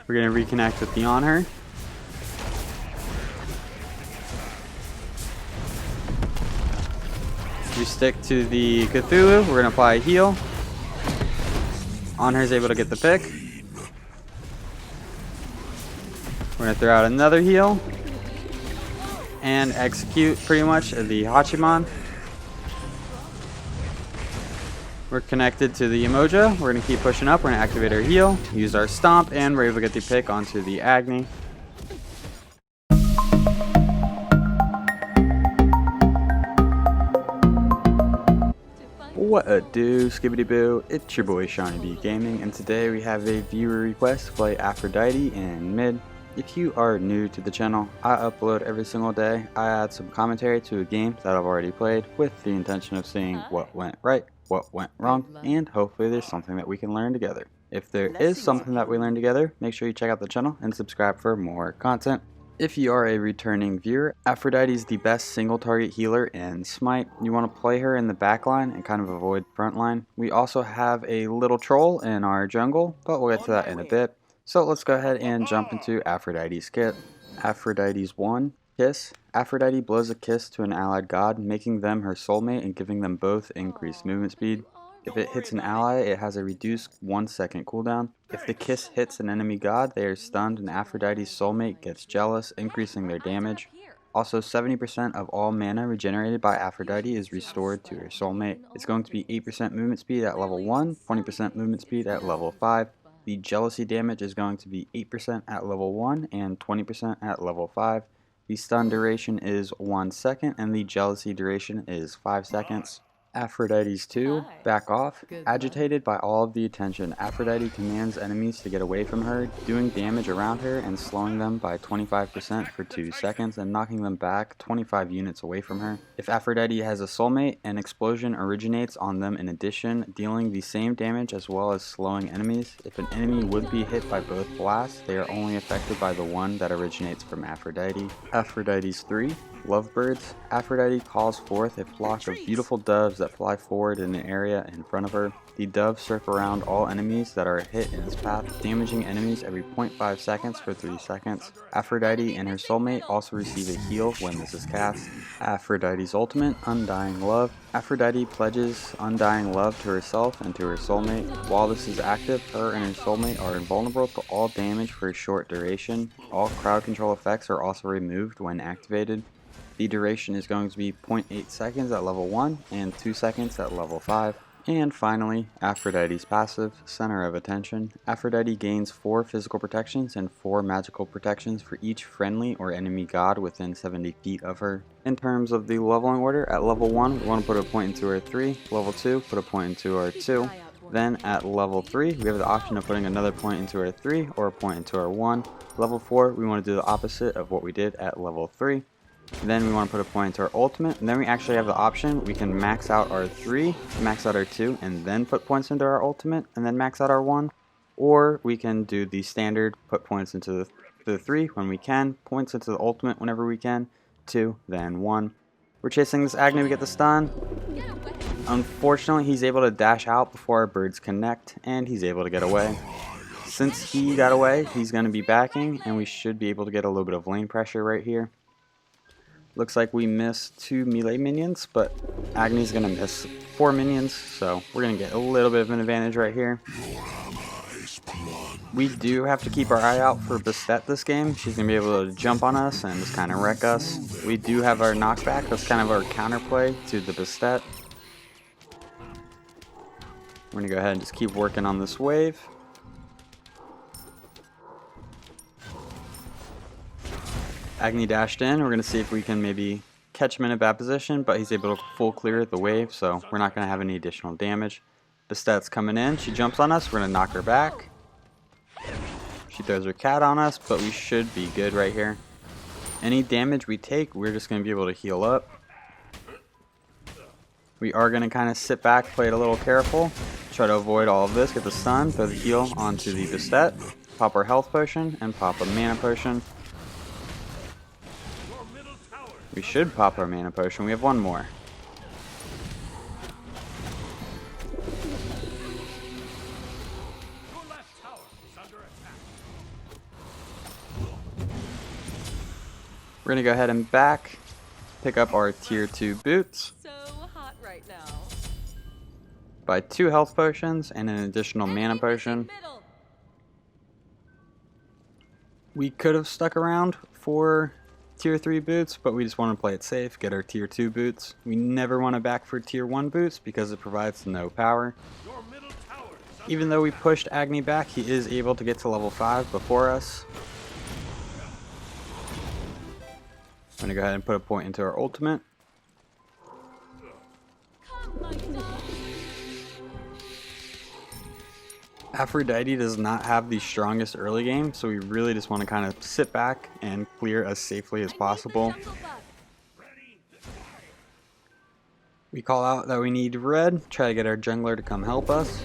We're going to reconnect with the on her. We stick to the Cthulhu. We're going to apply a heal. On her is able to get the pick. We're going to throw out another heal. And execute pretty much the Hachiman. We're connected to the Emoja. We're going to keep pushing up. We're going to activate our heal, use our stomp, and we're able to get the pick onto the Agni. What a do, skibbity boo, it's your boy Shawnee B Gaming, and today we have a viewer request to play Aphrodite in mid. If you are new to the channel, I upload every single day. I add some commentary to a game that I've already played with the intention of seeing what went right, what went wrong, and hopefully there's something that we can learn together. If there is something that we learn together, make sure you check out the channel and subscribe for more content. If you are a returning viewer, Aphrodite is the best single target healer in Smite. You want to play her in the back line and kind of avoid front line. We also have a little troll in our jungle, but we'll get to that in a bit. So let's go ahead and jump into Aphrodite's kit. Aphrodite's 1, Kiss. Aphrodite blows a kiss to an allied god, making them her soulmate and giving them both increased movement speed. If it hits an ally, it has a reduced 1-second cooldown. If the kiss hits an enemy god, they are stunned and Aphrodite's soulmate gets jealous, increasing their damage. Also, 70% of all mana regenerated by Aphrodite is restored to her soulmate. It's going to be 8% movement speed at level 1, 20% movement speed at level 5. The jealousy damage is going to be 8% at level 1 and 20% at level 5. The stun duration is 1 second and the jealousy duration is 5 seconds. Aphrodite's 2, Back Off. Agitated by all of the attention, Aphrodite commands enemies to get away from her, doing damage around her and slowing them by 25% for 2 seconds and knocking them back 25 units away from her. If Aphrodite has a soulmate, an explosion originates on them in addition, dealing the same damage as well as slowing enemies. If an enemy would be hit by both blasts, they are only affected by the one that originates from Aphrodite. Aphrodite's 3, Lovebirds. Aphrodite calls forth a flock of beautiful doves that fly forward in an area in front of her. The doves surf around all enemies that are hit in its path, damaging enemies every 0.5 seconds for 3 seconds. Aphrodite and her soulmate also receive a heal when this is cast. Aphrodite's ultimate, Undying Love. Aphrodite pledges undying love to herself and to her soulmate. While this is active, her and her soulmate are invulnerable to all damage for a short duration. All crowd control effects are also removed when activated. The duration is going to be 0.8 seconds at level 1 and 2 seconds at level 5. And finally, Aphrodite's passive, Center of Attention. Aphrodite gains 4 physical protections and 4 magical protections for each friendly or enemy god within 70 feet of her. In terms of the leveling order, at level 1, we want to put a point into our 3. Level 2, put a point into our 2. Then at level 3, we have the option of putting another point into our 3 or a point into our 1. Level 4, we want to do the opposite of what we did at level 3. Then we want to put a point into our ultimate, and then we actually have the option, we can max out our 3, max out our 2, and then put points into our ultimate, and then max out our 1. Or we can do the standard, put points into the 3 when we can, points into the ultimate whenever we can, 2, then 1. We're chasing this Agni, we get the stun. Unfortunately, he's able to dash out before our birds connect, and he's able to get away. Since he got away, he's going to be backing, and we should be able to get a little bit of lane pressure right here. Looks like we missed 2 melee minions, but Agni's going to miss 4 minions, so we're going to get a little bit of an advantage right here. We do have to keep our eye out for Bastet this game. She's going to be able to jump on us and just kind of wreck us. We do have our knockback. That's kind of our counterplay to the Bastet. We're going to go ahead and just keep working on this wave. Agni dashed in. We're going to see if we can maybe catch him in a bad position, but he's able to full clear the wave, so we're not going to have any additional damage. Bastet's coming in. She jumps on us. We're going to knock her back. She throws her cat on us, but we should be good right here. Any damage we take, we're just going to be able to heal up. We are going to kind of sit back, play it a little careful, try to avoid all of this, get the stun, throw the heal onto the Bastet, pop our health potion, and pop a mana potion. We should pop our mana potion. We have one more. We're gonna go ahead and back, pick up our tier 2 boots. So hot right now. Buy 2 health potions and an additional mana potion. We could have stuck around for tier 3 boots, but we just want to play it safe, get our tier 2 boots. We never want to back for tier 1 boots because it provides no power. Even though we pushed Agni back, he is able to get to level 5 before us. I'm going to go ahead and put a point into our ultimate. Aphrodite does not have the strongest early game, so we really just want to kind of sit back and clear as safely as possible. We call out that we need red, try to get our jungler to come help us.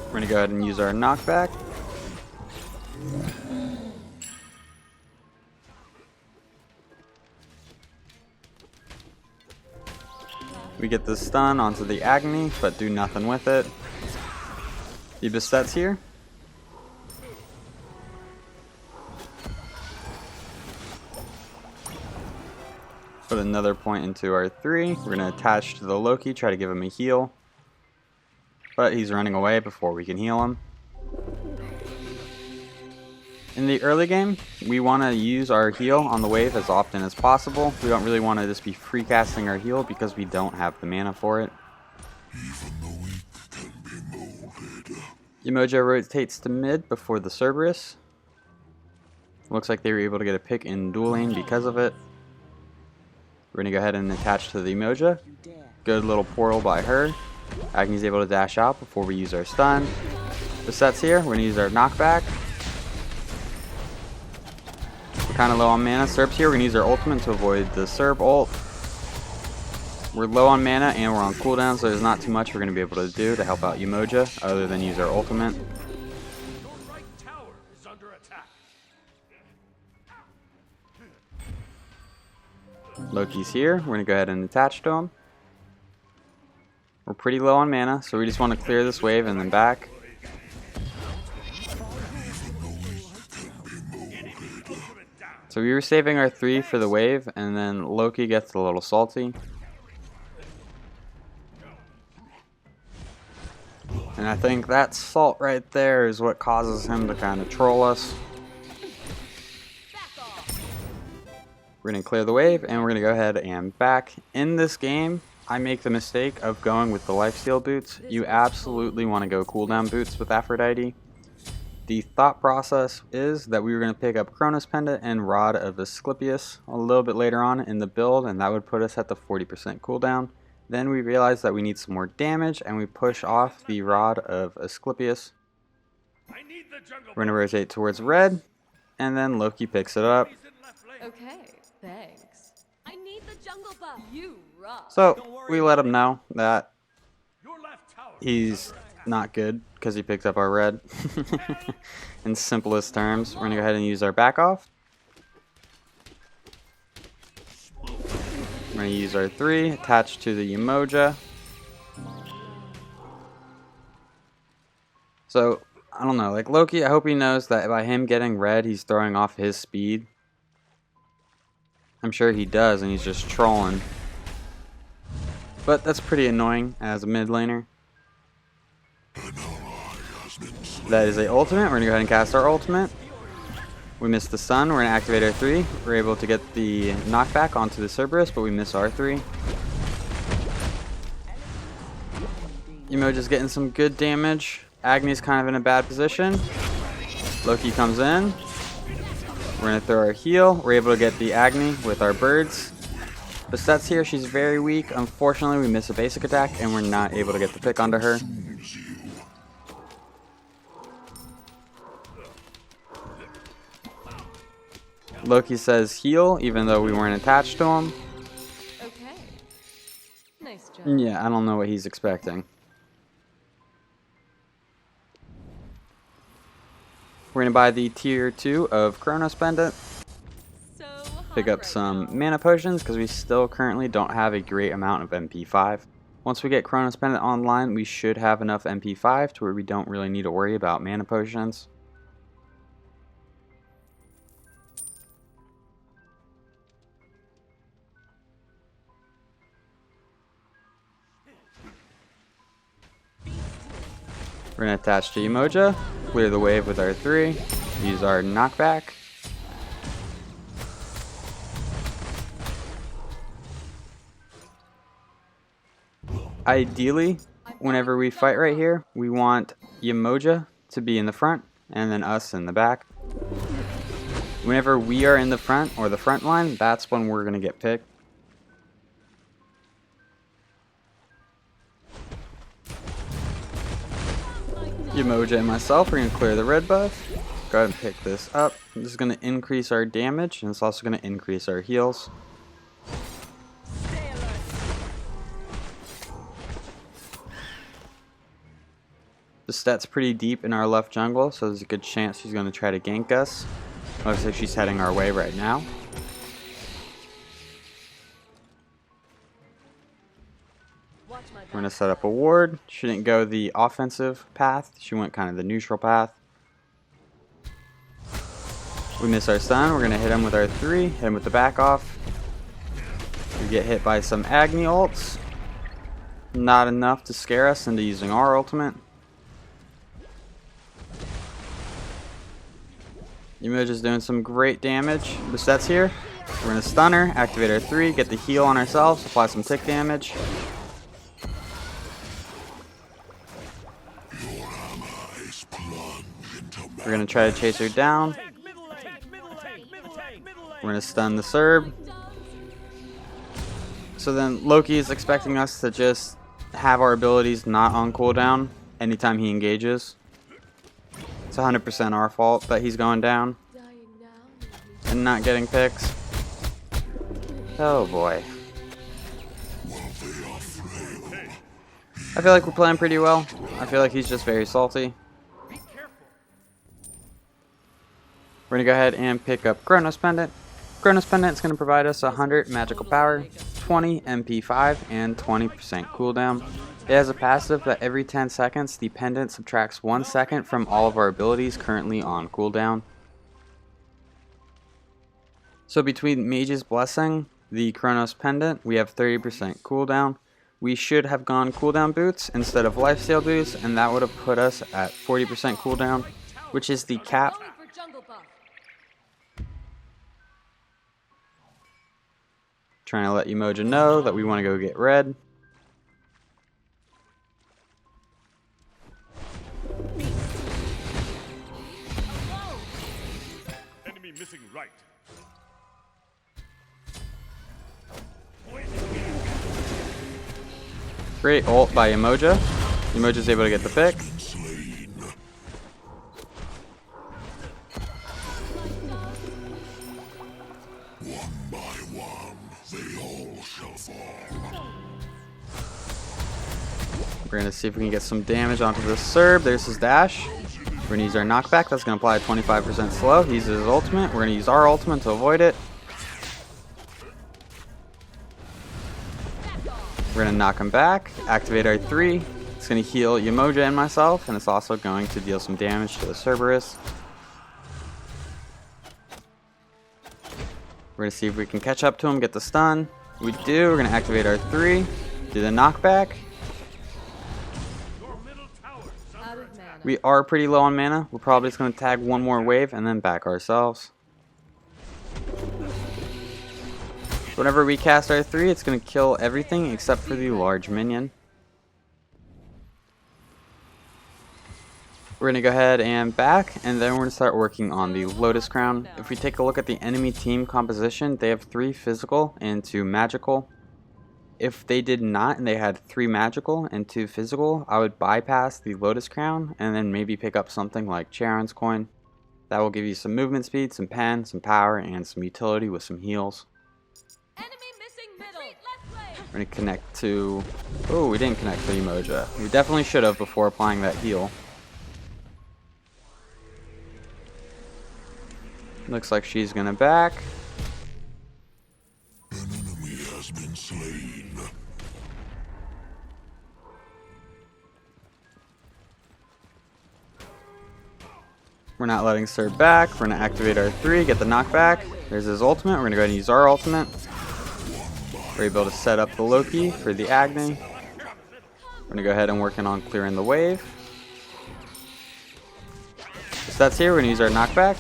We're going to go ahead and use our knockback. We get the stun onto the Agni, but do nothing with it. The Bastet's here. Put another point into our 3. We're going to attach to the Loki, try to give him a heal. But he's running away before we can heal him. In the early game, we want to use our heal on the wave as often as possible. We don't really want to just be free casting our heal because we don't have the mana for it. Umoja rotates to mid before the Cerberus. Looks like they were able to get a pick in dual lane because of it. We're going to go ahead and attach to the Umoja. Good little portal by her. Agni's able to dash out before we use our stun. The set's here. We're going to use our knockback. We're kind of low on mana. Serp's here. We're going to use our ultimate to avoid the Serp ult. We're low on mana and we're on cooldown, so there's not too much we're going to be able to do to help out Umoja other than use our ultimate. Loki's here. We're going to go ahead and attach to him. We're pretty low on mana, so we just want to clear this wave and then back. So we were saving our 3 for the wave, and then Loki gets a little salty. And I think that salt right there is what causes him to kind of troll us. We're going to clear the wave, and we're going to go ahead and back. In this game, I make the mistake of going with the lifesteal boots. You absolutely want to go cooldown boots with Aphrodite. The thought process is that we were going to pick up Chronos Pendant and Rod of Asclepius a little bit later on in the build, and that would put us at the 40% cooldown. Then we realized that we need some more damage, and we push off the Rod of Asclepius. We're going to rotate towards red, and then Loki picks it up. Okay, thanks. I need the jungle buff. You rock. So we let him know that he's not good because he picked up our red. In simplest terms, we're going to go ahead and use our back off. We're going to use our 3 attached to the Umoja. So, I don't know, like Loki, I hope he knows that by him getting red, he's throwing off his speed. I'm sure he does, and he's just trolling. But that's pretty annoying as a mid laner. That is a ultimate. We're going to go ahead and cast our ultimate. We missed the stun. We're going to activate our 3. We're able to get the knockback onto the Cerberus, but we miss our 3. Umoja's getting some good damage. Agni's kind of in a bad position. Loki comes in. We're going to throw our heal. We're able to get the Agni with our birds. Bastet's here. She's very weak. Unfortunately, we miss a basic attack, and we're not able to get the pick onto her. Loki says heal, even though we weren't attached to him. Okay. Nice job. Yeah, I don't know what he's expecting. We're going to buy the tier 2 of Chronos Pendant. Pick up some mana potions because we still currently don't have a great amount of MP5. Once we get Chronos Pendant online, we should have enough MP5 to where we don't really need to worry about mana potions. We're going to attach to Umoja, clear the wave with our 3, use our knockback. Ideally, whenever we fight right here, we want Umoja to be in the front and then us in the back. Whenever we are in the front or the front line, that's when we're going to get picked. Umoja and myself are going to clear the red buff. Go ahead and pick this up. This is going to increase our damage, and it's also going to increase our heals. The stat's pretty deep in our left jungle, so there's a good chance she's going to try to gank us. Looks like she's heading our way right now. We're going to set up a ward. She didn't go the offensive path. She went kind of the neutral path. We miss our stun. We're going to hit him with our 3. Hit him with the back off. We get hit by some Agni ults. Not enough to scare us into using our ultimate. Umoja's doing some great damage. The set's here. We're going to stun her, activate our 3, get the heal on ourselves, apply some tick damage. We're going to try to chase her down. We're going to stun the Serb. So then Loki is expecting us to just have our abilities not on cooldown anytime he engages. It's 100% our fault that he's going down and not getting picks. Oh boy. I feel like we're playing pretty well. I feel like he's just very salty. We're going to go ahead and pick up Chronos Pendant. Chronos Pendant is going to provide us 100 magical power, 20 MP5, and 20% cooldown. It has a passive that every 10 seconds, the pendant subtracts 1 second from all of our abilities currently on cooldown. So between Mage's Blessing, the Chronos Pendant, we have 30% cooldown. We should have gone cooldown boots instead of lifesteal boots, and that would have put us at 40% cooldown, which is the cap. Trying to let Umoja know that we want to go get red. Enemy missing right. Great ult by Umoja. Umoja's able to get the pick. We're going to see if we can get some damage onto the Serb. There's his dash. We're going to use our knockback. That's going to apply 25% slow. He uses his ultimate. We're going to use our ultimate to avoid it. We're going to knock him back. Activate our 3. It's going to heal Umoja and myself. And it's also going to deal some damage to the Cerberus. We're going to see if we can catch up to him, get the stun. We do. We're going to activate our 3. Do the knockback. We are pretty low on mana. We're probably just going to tag one more wave and then back ourselves. Whenever we cast our 3, it's going to kill everything except for the large minion. We're going to go ahead and back, and then we're going to start working on the Lotus Crown. If we take a look at the enemy team composition, they have 3 physical and 2 magical. If they did not and they had 3 magical and 2 physical, I would bypass the Lotus Crown and then maybe pick up something like Charon's Coin. That will give you some movement speed, some pen, some power, and some utility with some heals. Enemy missing middle. Left lane. We're going to connect to... Oh, we didn't connect to Umoja. We definitely should have before applying that heal. Looks like she's going to back. An enemy has been slain. We're not letting Sir back. We're going to activate our 3, get the knockback. There's his ultimate. We're going to go ahead and use our ultimate. We're able to set up the Loki for the Agni. We're going to go ahead and working on clearing the wave. So that's here. We're going to use our knockback.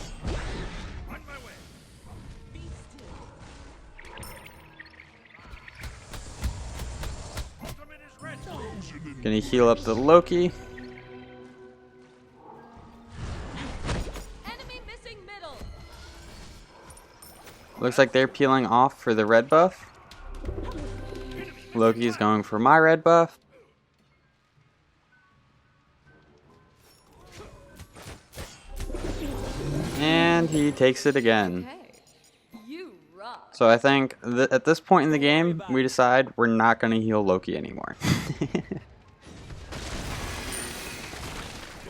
Going to heal up the Loki. Looks like they're peeling off for the red buff. Loki's going for my red buff. And he takes it again. So I think at this point in the game, we decide we're not going to heal Loki anymore.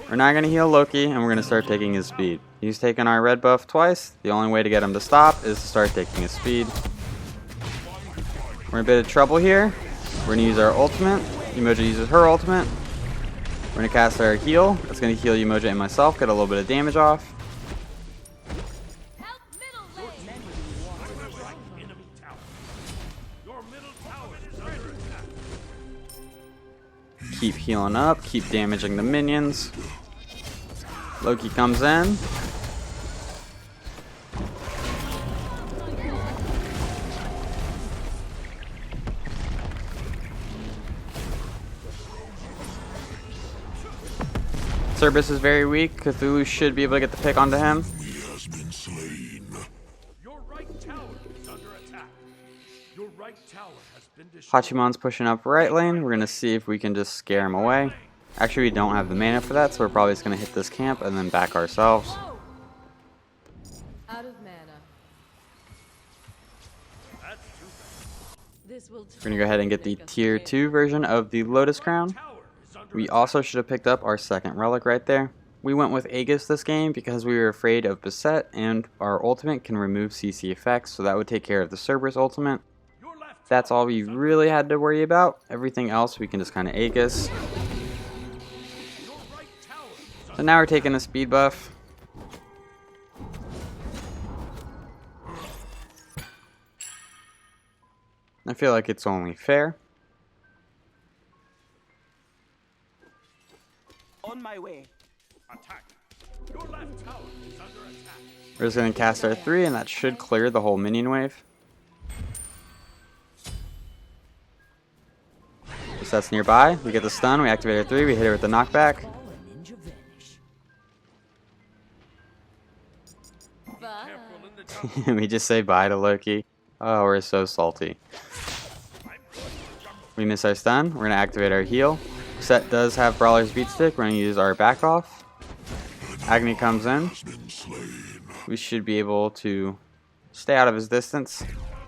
We're not going to heal Loki, and we're going to start taking his speed. He's taken our red buff twice. The only way to get him to stop is to start taking his speed. We're in a bit of trouble here. We're going to use our ultimate. Umoja uses her ultimate. We're going to cast our heal. That's going to heal Umoja and myself, get a little bit of damage off. Keep healing up, keep damaging the minions. Loki comes in. Cerberus is very weak. Cthulhu should be able to get the pick onto him. He has been slain. Your right tower is under attack. Your right tower has been destroyed. Hachimon's pushing up right lane. We're going to see if we can just scare him away. Actually, we don't have the mana for that, so we're probably just going to hit this camp and then back ourselves. Out of mana. This will We're going to go ahead and get the tier 2 version of the Lotus Crown. We also should have picked up our second relic right there. We went with Aegis this game because we were afraid of Beset, and our ultimate can remove CC effects, so that would take care of the Cerberus ultimate. That's all we really had to worry about. Everything else we can just kind of Aegis. So now we're taking a speed buff. I feel like it's only fair. On my way. Attack. Your left tower is under attack. We're just going to cast our 3, and that should clear the whole minion wave. Just that's nearby. We get the stun, we activate our 3, we hit it with the knockback. We just say bye to Loki. Oh, we're so salty. We miss our stun. We're going to activate our heal. Set does have Brawler's Beat Stick. We're going to use our back off. Agni comes in. We should be able to stay out of his distance.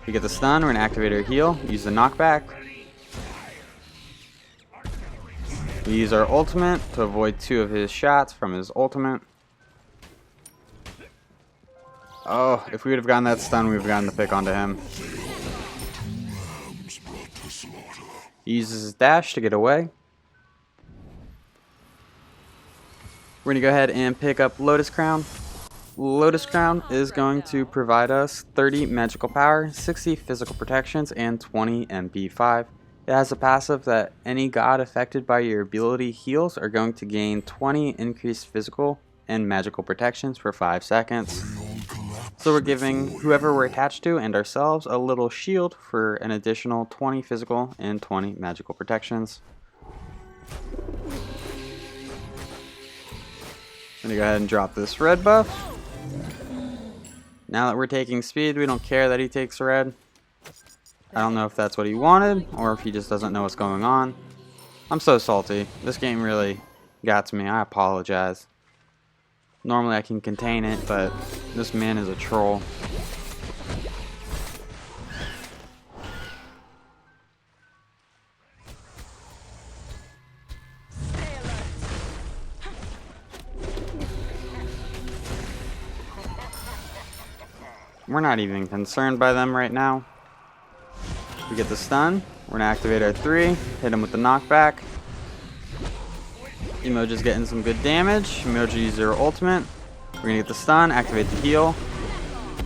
We get the stun. We're going to activate our heal. Use the knockback. We use our ultimate to avoid 2 of his shots from his ultimate. Oh, if we would have gotten that stun, we would have gotten the pick onto him. He uses his dash to get away. We're going to go ahead and pick up Lotus Crown. Lotus Crown is going to provide us 30 magical power, 60 physical protections, and 20 MP5. It has a passive that any god affected by your ability heals are going to gain 20 increased physical and magical protections for 5 seconds. So we're giving whoever we're attached to and ourselves a little shield for an additional 20 physical and 20 magical protections. I'm gonna go ahead and drop this red buff. Now that we're taking speed, we don't care that he takes red. I don't know if that's what he wanted or if he just doesn't know what's going on. I'm so salty. This game really got to me. I apologize. Normally I can contain it, but this man is a troll. We're not even concerned by them right now. We get the stun. We're gonna activate our 3, hit him with the knockback. Emoji's getting some good damage. Emoji uses her ultimate. We're gonna get the stun, activate the heal.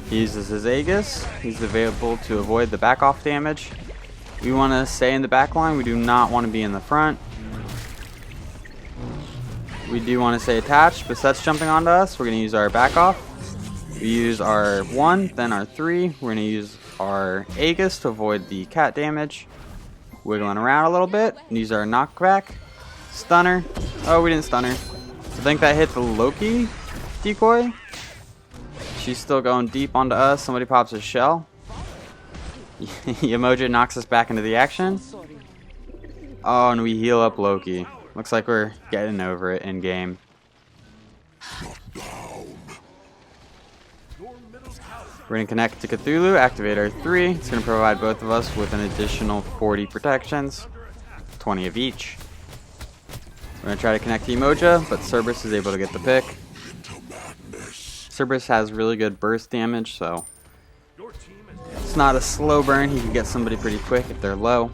He uses his Aegis. He's available to avoid the back off damage. We want to stay in the back line. We do not want to be in the front. We do want to stay attached. Beset's jumping onto us. We're going to use our back off. We use our 1, then our 3. We're going to use our Aegis to avoid the cat damage. Wiggling around a little bit. Use our knockback. Stunner. Oh, we didn't stun her. I think that hit the Loki decoy. She's still going deep onto us. Somebody pops a shell. Yamoja knocks us back into the action. Oh, and we heal up Loki. Looks like we're getting over it in game. We're going to connect to Cthulhu, activate our 3. It's going to provide both of us with an additional 40 protections, 20 of each. We're going to try to connect to Yamoja, but Cerberus is able to get the pick. Cerberus has really good burst damage, so it's not a slow burn. He can get somebody pretty quick if they're low.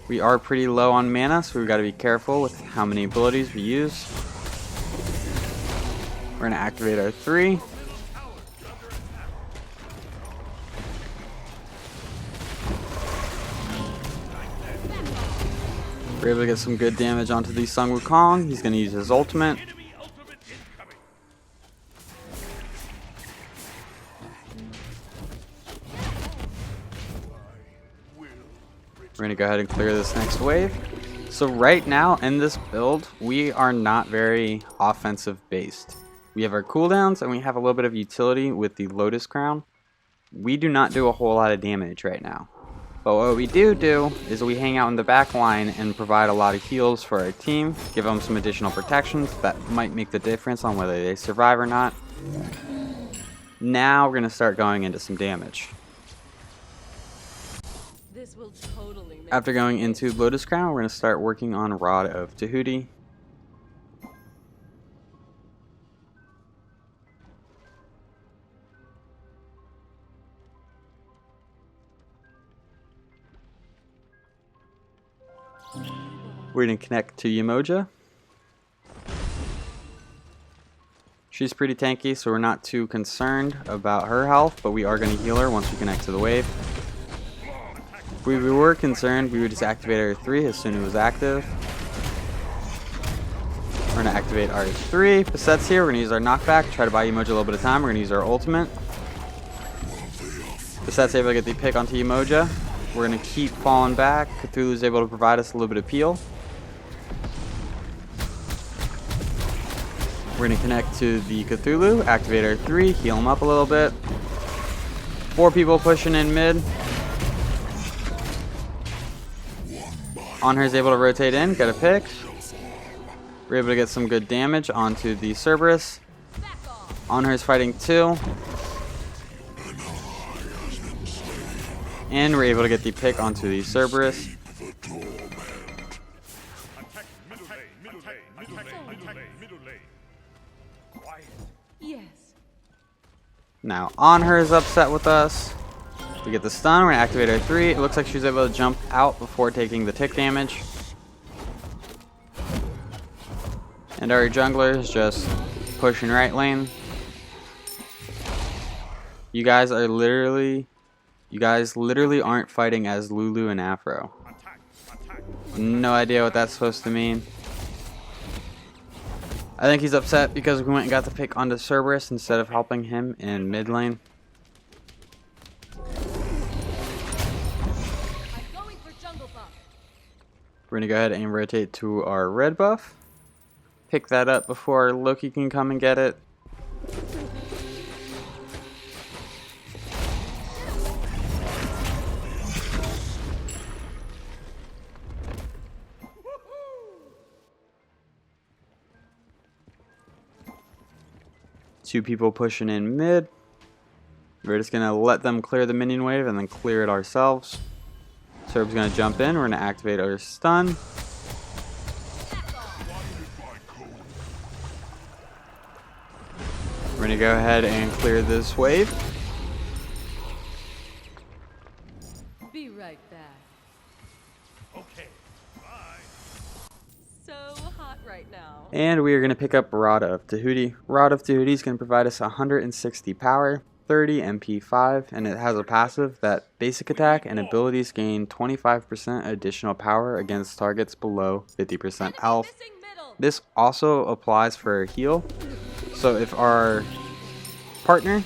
We are pretty low on mana, so we've got to be careful with how many abilities we use. We're going to activate our 3. We're able to get some good damage onto the Sun Wukong. He's going to use his ultimate. We're going to go ahead and clear this next wave. So right now in this build, we are not very offensive based. We have our cooldowns and we have a little bit of utility with the Lotus Crown. We do not do a whole lot of damage right now. But what we do is we hang out in the back line and provide a lot of heals for our team. Give them some additional protections that might make the difference on whether they survive or not. Now we're going to start going into some damage. This will totally make After going into Lotus Crown, we're going to start working on Rod of Tahuti. We're going to connect to Yamoja. She's pretty tanky, so we're not too concerned about her health, but we are going to heal her once we connect to the wave. If we were concerned, we would just activate our 3 as soon as it was active. We're going to activate our 3. Beset's here. We're going to use our knockback, try to buy Yamoja a little bit of time. We're going to use our ultimate. Beset's able to get the pick onto Yamoja. We're going to keep falling back. Cthulhu's able to provide us a little bit of peel. We're going to connect to the Cthulhu, activate our 3, heal him up a little bit. 4 people pushing in mid. Onher's able to rotate in, get a pick. We're able to get some good damage onto the Cerberus. Onher's fighting 2. And we're able to get the pick onto the Cerberus. Yes. Now Onher is upset with us. We get the stun, we're going to activate our 3. It looks like she's able to jump out before taking the tick damage. And our jungler is just pushing right lane. You guys literally aren't fighting as Lulu and Afro. No idea what that's supposed to mean. I think he's upset because we went and got the pick onto Cerberus instead of helping him in mid lane. We're going to go ahead and rotate to our red buff. Pick that up before Loki can come and get it. Two people pushing in mid. We're just going to let them clear the minion wave and then clear it ourselves. Serb's going to jump in. We're going to activate our stun. We're going to go ahead and clear this wave. Be right back. Okay, bye. so hot right now. And we are going to pick up Rod of Tahuti. Rod of Tahuti is going to provide us 160 power, 30 MP5, and it has a passive that basic attack and abilities gain 25% additional power against targets below 50% health. This also applies for heal. So if our partner,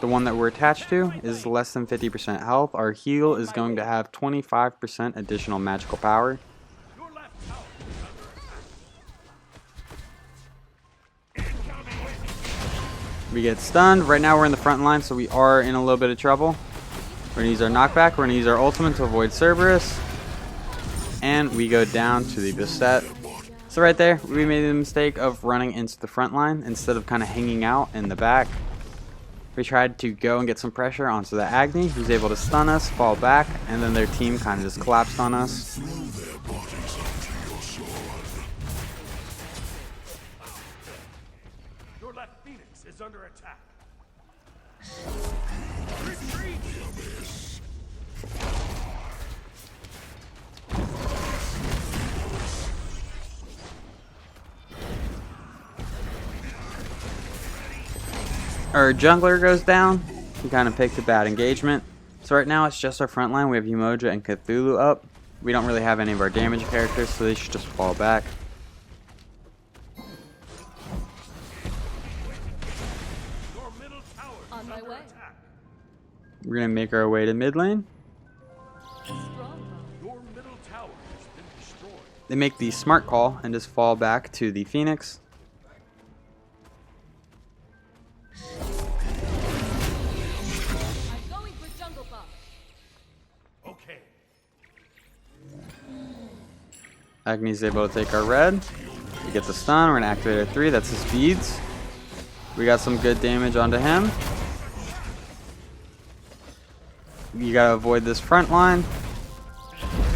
the one that we're attached to, is less than 50% health, our heal is going to have 25% additional magical power. Your left tower is under attack. We get stunned. Right now we're in the front line, so we are in a little bit of trouble. We're going to use our knockback. We're going to use our ultimate to avoid Cerberus. And we go down to the beset. So right there, we made the mistake of running into the front line instead of kind of hanging out in the back. We tried to go and get some pressure onto the Agni, who's able to stun us, fall back, and then their team kind of just collapsed on us. Throw their bodies onto your sword. Your left phoenix is under attack. Retreat! Our jungler goes down. We kind of picked a bad engagement. So right now it's just our front line. We have Umoja and Cthulhu up. We don't really have any of our damage characters, so they should just fall back. Your middle tower is On my under way. attack. We're going to make our way to mid lane. Your middle tower has been destroyed. They make the smart call and just fall back to the Phoenix. I'm going for jungle buff. Okay. Agni's able to take our red. He gets a stun. We're going to activate our 3. That's his speeds. We got some good damage onto him. You got to avoid this front line.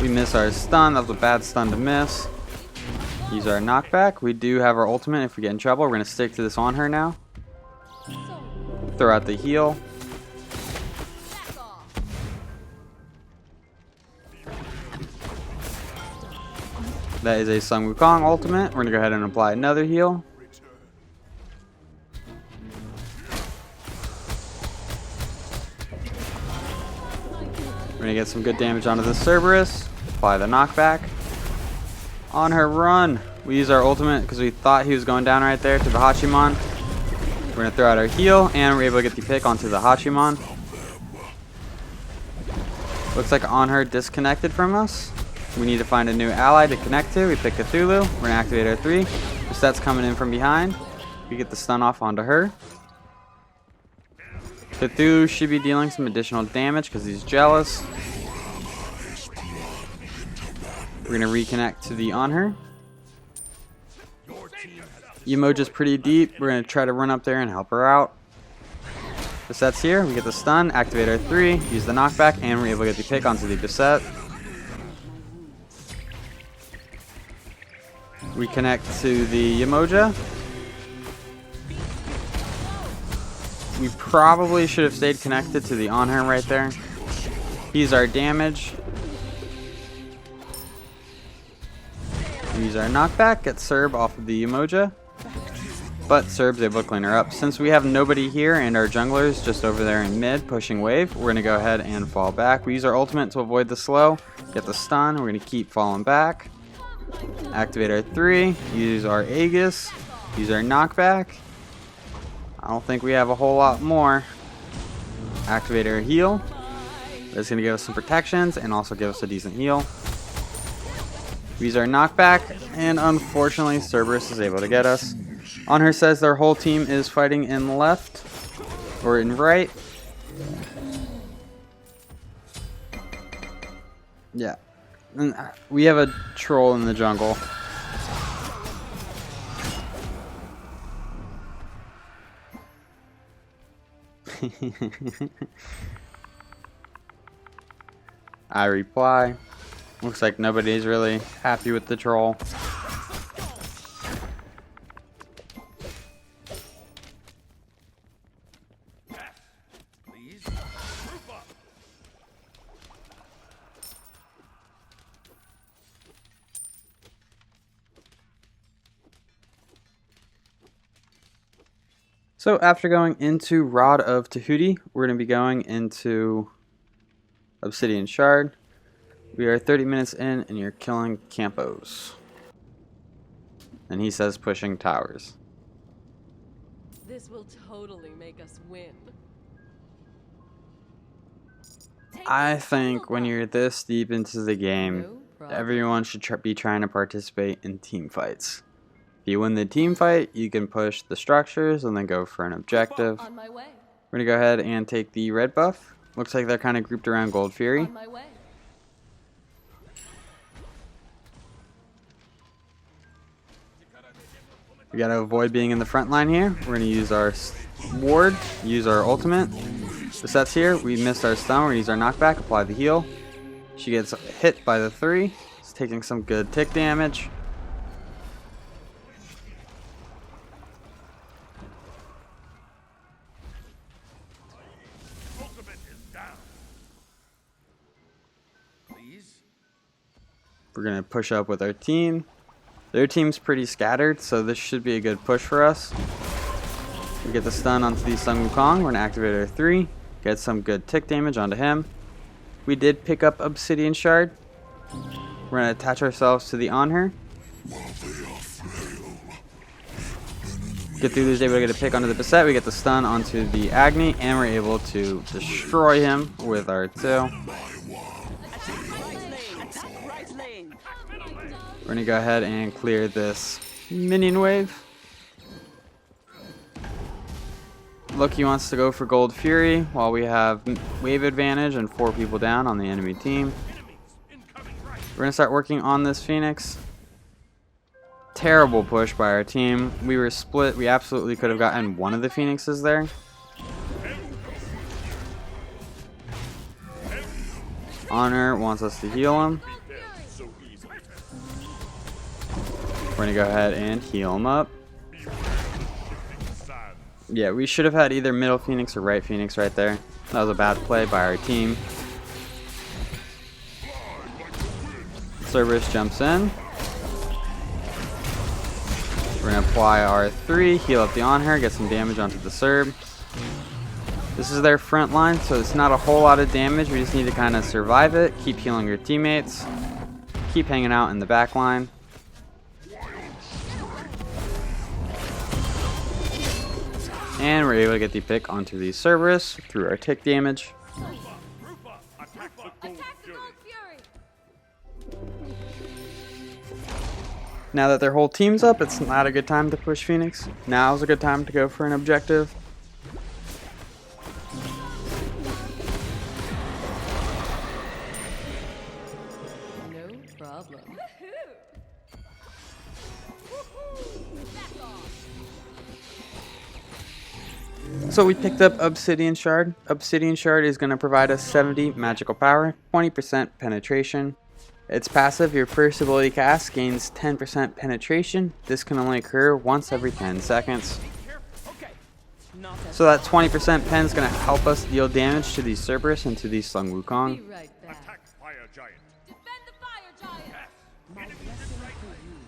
We miss our stun. That was a bad stun to miss. Use our knockback. We do have our ultimate if we get in trouble. We're going to stick to this on her now. Throw out the heal. Back off. That is a Sun Wukong ultimate. We're going to go ahead and apply another heal. We're going to get some good damage onto the Cerberus. Apply the knockback. On her run. We use our ultimate because we thought he was going down right there to the Hachiman. We're going to throw out our heal, and we're able to get the pick onto the Hachiman. Looks like on her disconnected from us. We need to find a new ally to connect to. We pick Cthulhu. We're going to activate our 3. The set's coming in from behind. We get the stun off onto her. Cthulhu should be dealing some additional damage because he's jealous. We're going to reconnect to the on her. Umoja's pretty deep. We're going to try to run up there and help her out. The set's here. We get the stun, activate our 3, use the knockback, and we're able to get the pick onto the beset. We connect to the Umoja. We probably should have stayed connected to the on her right there. Use our damage. Use our knockback, get Cerb off of the Umoja. But Cerb's able to clean her up. Since we have nobody here and our jungler's just over there in mid pushing wave, we're going to go ahead and fall back. We use our ultimate to avoid the slow, get the stun. We're going to keep falling back. Activate our 3, use our Aegis, use our knockback. I don't think we have a whole lot more. Activate our heal. That's going to give us some protections and also give us a decent heal. We use our knockback, and unfortunately Cerberus is able to get us. On her says their whole team is fighting in left or in right. Yeah. And we have a troll in the jungle. I reply. Looks like nobody's really happy with the troll. Please, group up. So after going into Rod of Tahuti, we're going to be going into Obsidian Shard. We are 30 minutes in and you're killing Campos. And he says pushing towers. This will totally make us win. I think when you're this deep into the game, No problem. everyone should be trying to participate in team fights. If you win the team fight, you can push the structures and then go for an objective. On my way. We're going to go ahead and take the red buff. Looks like they're kind of grouped around Gold Fury. On my way. We got to avoid being in the front line here. We're going to use our ward, use our ultimate. The set's here. We missed our stun. We're going to use our knockback, apply the heal. She gets hit by the 3. It's taking some good tick damage. Ultimate is down. Please. We're going to push up with our team. Their team's pretty scattered, so this should be a good push for us. We get the stun onto the Sun Wukong. We're going to activate our 3. Get some good tick damage onto him. We did pick up Obsidian Shard. We're going to attach ourselves to the on her. Get through this, able to get a pick onto the Beset. We get the stun onto the Agni, and we're able to destroy him with our 2. We're going to go ahead and clear this minion wave. Loki wants to go for Gold Fury while we have wave advantage and 4 people down on the enemy team. We're going to start working on this Phoenix. Terrible push by our team. We were split. We absolutely could have gotten one of the Phoenixes there. Honor wants us to heal him. We're going to go ahead and heal him up. Yeah, we should have had either middle Phoenix or right Phoenix right there. That was a bad play by our team. Cerberus jumps in. We're going to apply our 3, heal up the on her, get some damage onto the Cerb. This is their front line, so it's not a whole lot of damage. We just need to kind of survive it, keep healing your teammates, keep hanging out in the back line. And we're able to get the pick onto the Cerberus through our tick damage. Attack the Gold Fury. Now that their whole team's up, it's not a good time to push Phoenix. Now's a good time to go for an objective. No problem. So we picked up Obsidian Shard. Obsidian Shard is going to provide us 70 magical power, 20% penetration. Its passive, your first ability cast, gains 10% penetration. This can only occur once every 10 seconds. So that 20% pen is going to help us deal damage to the Cerberus and to the Sun Be Wukong. right back. Attack Fire Giant. Defend the fire giant. Enemies in right lane.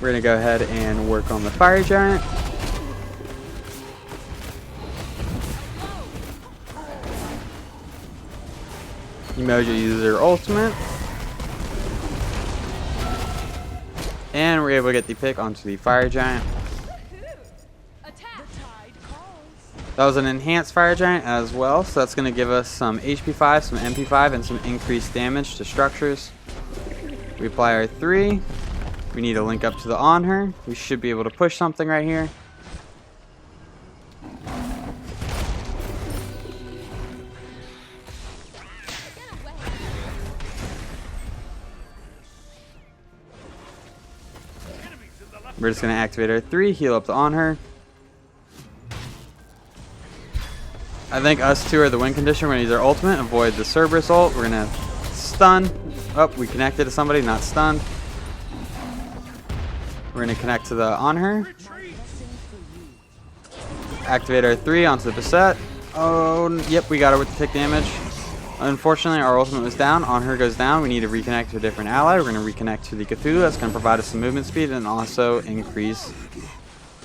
We're going to go ahead and work on the Fire Giant. Magi uses her ultimate. And we're able to get the pick onto the Fire Giant. Attack. That was an enhanced Fire Giant as well, so that's going to give us some HP 5, some MP 5, and some increased damage to structures. We apply our 3. We need to link up to the on her. We should be able to push something right here. We're just going to activate our 3, heal up the on her. I think us 2 are the win condition. We're going to use our ultimate, avoid the Cerberus ult. We're going to stun. Oh, we connected to somebody, not stunned. We're going to connect to the on her. Activate our 3 onto the Beset. Oh, yep, we got her with the tick damage. Unfortunately, our ultimate was down. On her goes down. We need to reconnect to a different ally. We're going to reconnect to the Cthulhu. That's going to provide us some movement speed and also increase,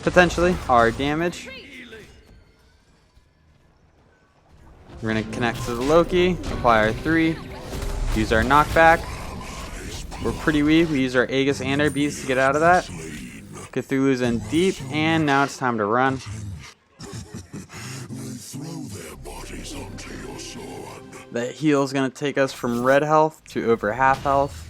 potentially, our damage. We're going to connect to the Loki, apply our 3, use our knockback. We're pretty weak. We use our Aegis and our Beast to get out of that. Cthulhu's in deep, and now it's time to run. That heal is going to take us from red health to over half health.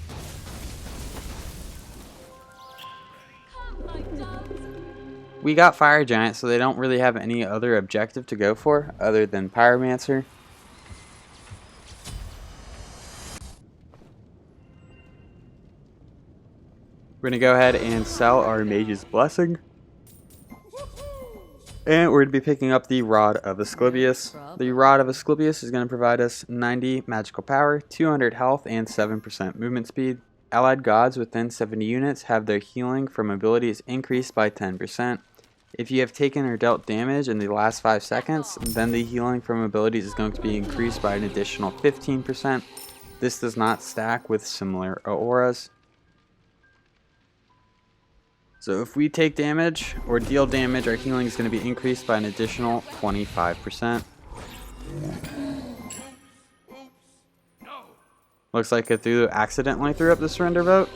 We got Fire Giant, so they don't really have any other objective to go for other than Pyromancer. We're going to go ahead and sell our Mage's Blessing. And we're going to be picking up the Rod of Asclepius. The Rod of Asclepius is going to provide us 90 magical power, 200 health, and 7% movement speed. Allied gods within 70 units have their healing from abilities increased by 10%. If you have taken or dealt damage in the last 5 seconds, then the healing from abilities is going to be increased by an additional 15%. This does not stack with similar auras. So if we take damage or deal damage, our healing is going to be increased by an additional 25%. Looks like Cthulhu accidentally threw up the surrender vote.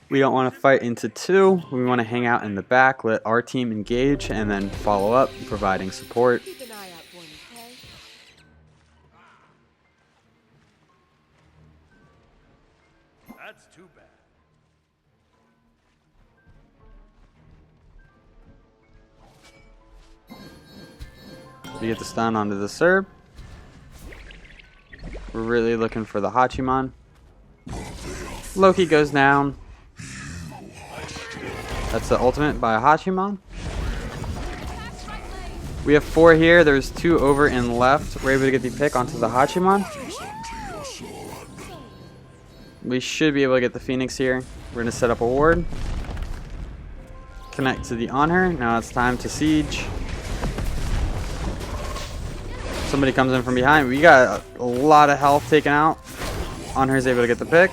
We don't want to fight into 2. We want to hang out in the back, let our team engage, and then follow up, providing support. Keep an eye out for me, okay? That's too bad. We get the stun onto the Serb. We're really looking for the Hachiman. Loki goes down. That's the ultimate by Hachiman. We have 4 here. There's 2 over and left. We're able to get the pick onto the Hachiman. We should be able to get the Phoenix here. We're going to set up a ward. Connect to the on her. Now it's time to siege. Somebody comes in from behind. We got a lot of health taken out. On her is able to get the pick.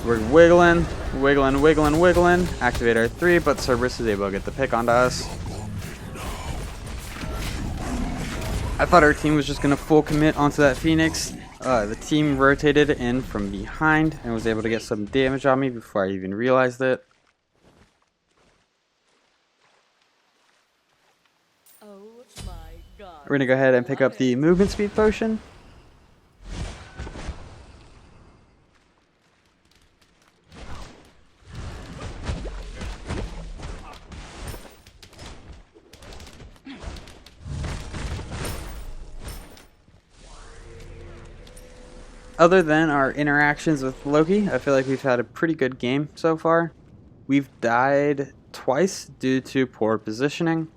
We're wiggling. Activate our 3, but Cerberus is able to get the pick onto us. I thought our team was just going to full commit onto that Phoenix. The team rotated in from behind and was able to get some damage on me before I even realized it. Oh my god. We're going to go ahead and pick up the movement speed potion. Other than our interactions with Loki, I feel like we've had a pretty good game so far. We've died twice due to poor positioning.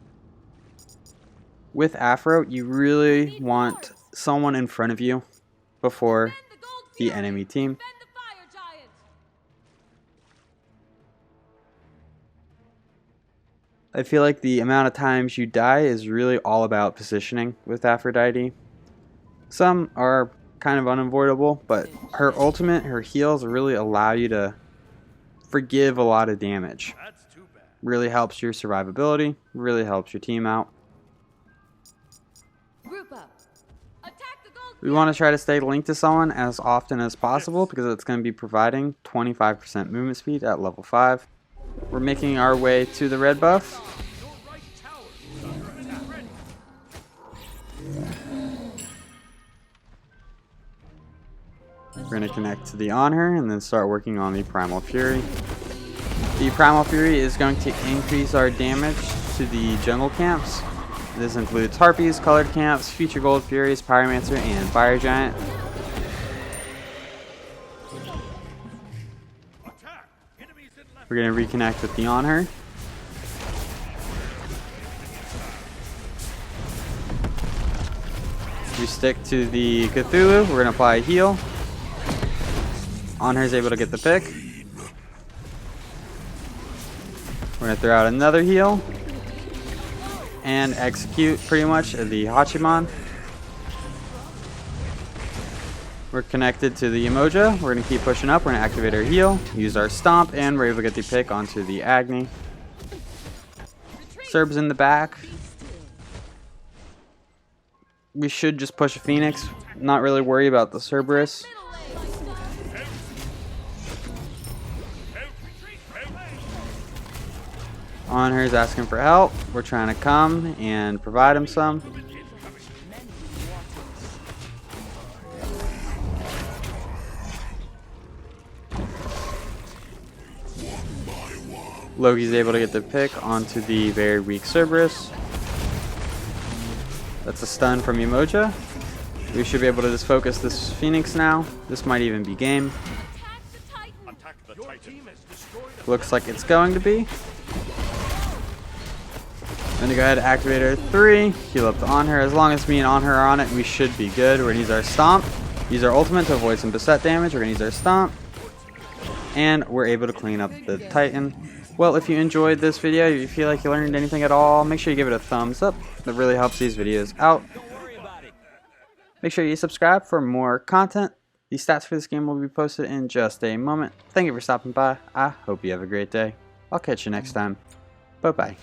With Aphro, you really want someone in front of you before the enemy team. I feel like the amount of times you die is really all about positioning with Aphrodite. Some are kind of unavoidable, but her ultimate, her heals really allow you to forgive a lot of damage. Really helps your survivability, really helps your team out. We want to try to stay linked to someone as often as possible because it's going to be providing 25% movement speed at level 5. We're making our way to the red buff. We're going to connect to the on her and then start working on the Primal Fury. The Primal Fury is going to increase our damage to the jungle camps. This includes Harpies, Colored Camps, Future Gold Furies, Pyromancer, and Fire Giant. We're going to reconnect with the on her. We stick to the Cthulhu. We're going to apply a heal. On her is able to get the pick. We're going to throw out another heal and execute pretty much the Hachiman. We're connected to the Emoja. We're going to keep pushing up. We're going to activate our heal, use our stomp, and we're able to get the pick onto the Agni. Cerb's in the back. We should just push a Phoenix. Not really worry about the Cerberus. Onher's asking for help. We're trying to come and provide him some. Loki's able to get the pick onto the very weak Cerberus. That's a stun from Emoja. We should be able to just focus this Phoenix now. This might even be game. Looks like it's going to be. Then to go ahead and activate our 3, heal up to Onher. As long as me and Onher are on it, we should be good. We're going to use our Stomp, use our ultimate to avoid some beset damage. We're going to use our Stomp, and we're able to clean up the Titan. Well, if you enjoyed this video, if you feel like you learned anything at all, make sure you give it a thumbs up. That really helps these videos out. Make sure you subscribe for more content. The stats for this game will be posted in just a moment. Thank you for stopping by. I hope you have a great day. I'll catch you next time. Bye-bye.